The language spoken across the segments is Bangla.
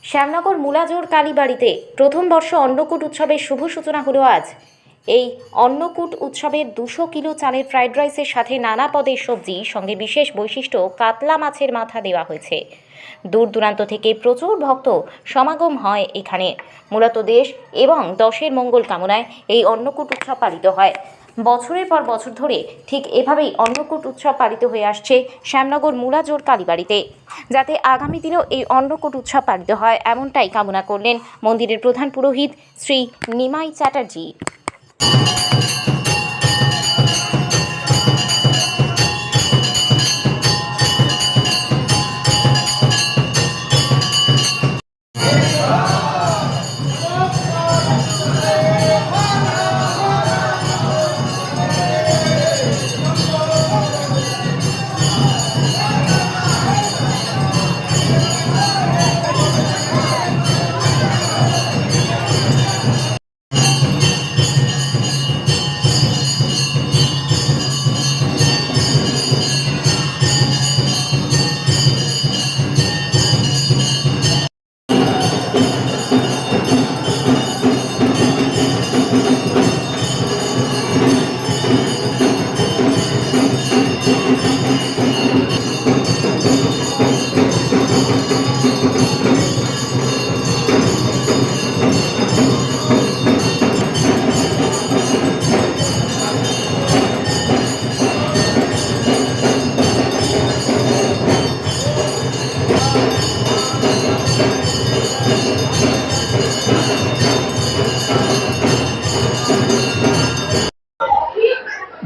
শ্যামনগর মুলাজোর কালীবাড়িতে প্রথম বর্ষ অন্নকূট উৎসবের শুভ সূচনা হলো আজ। এই অন্নকূট উৎসবের 200 কিলো চালের ফ্রাইড রাইসের সাথে নানা পদের সবজি সঙ্গে বিশেষ বৈশিষ্ট্য কাতলা মাছের মাথা দেওয়া হয়েছে। দূর দূরান্ত থেকে প্রচুর ভক্ত সমাগম হয় এখানে। মূলত দেশ এবং দশের মঙ্গল কামনায় এই অন্নকূট উৎসব পালিত হয়। বছরের পর বছর ধরে ঠিক এভাবেই অন্নকূট উৎসব পালিত হয়ে আসছে শ্যামনগর মুলাজোর কালীবাড়িতে। যাতে আগামী দিনেও এই অন্নকূট উৎসব পালিত হয় এমনটাই কামনা করলেন মন্দিরের প্রধান পুরোহিত শ্রী নিমাই চ্যাটার্জি।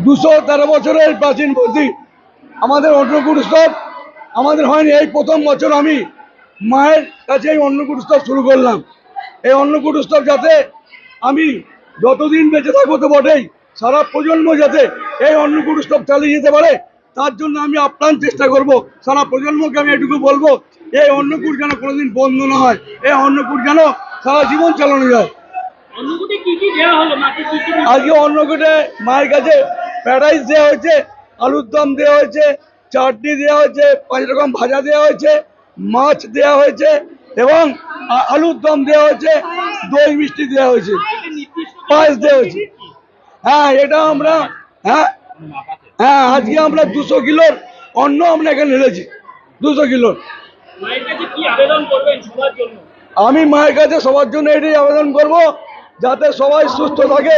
213 বছরের প্রাচীন মন্দির আমাদের অন্নকূট উৎসব আমাদের হয়নি। এই প্রথম বছর আমি মায়ের কাছে এই অন্নকূট উৎসব শুরু করলাম। এই অন্নকূট উৎসব যাতে আমি যতদিন বেঁচে থাকবো তো বটেই, সারা প্রজন্ম যাতে এই অন্নকূট উৎসব চালিয়ে যেতে পারে তার জন্য আমি আপ্রাণ চেষ্টা করব। সারা প্রজন্মকে আমি এটুকু বলবো, এই অন্নকূট যেন কোনোদিন বন্ধ না হয়, এই অন্নকূট যেন সারা জীবন চালানো যায়। আজকে অন্নকূটে মায়ের কাছে ফ্রাইড রাইস দেওয়া হয়েছে, আলুর দম দেওয়া হয়েছে, চাটনি দেওয়া হয়েছে, 5 রকম ভাজা দেওয়া হয়েছে, মাছ দেওয়া হয়েছে এবং আলুর দম দেওয়া হয়েছে, দই মিষ্টি দেওয়া হয়েছে, পায়েস দেওয়া হয়েছে। হ্যাঁ, এটা আমরা আজকে আমরা 200 কিলোর অন্ন আমরা এখানে ঢেলেছি। 200 কিলোর আমি মায়ের কাছে সবার জন্য এটাই আবেদন করব, যাতে সবাই সুস্থ থাকে,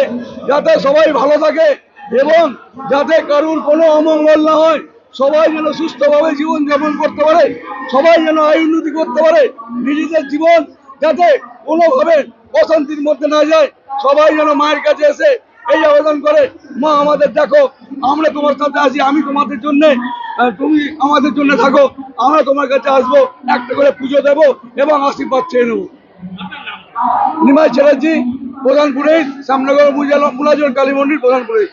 যাতে সবাই ভালো থাকে এবং যাতে কারুর কোনো অমঙ্গল না হয়, সবাই যেন সুস্থভাবে জীবন যাপন করতে পারে, সবাই যেন আয় উন্নতি করতে পারে, নিজেদের জীবন যাতে কোনোভাবে অশান্তির মধ্যে না যায়। সবাই যেন মায়ের কাছে এসে এই আবেদন করে, মা আমাদের দেখো, আমরা তোমার সাথে আছি, আমি তোমাদের জন্য, তুমি আমাদের জন্য থাকো, আমরা তোমার কাছে আসবো, একটা করে পুজো দেবো এবং আশীর্বাদ চেয়ে নেবো। নিমাই চ্যাটার্জি, প্রধান পুরোহিত, শ্যামনগর মুলাজোর কালী মন্দির প্রধান পুরোহিত।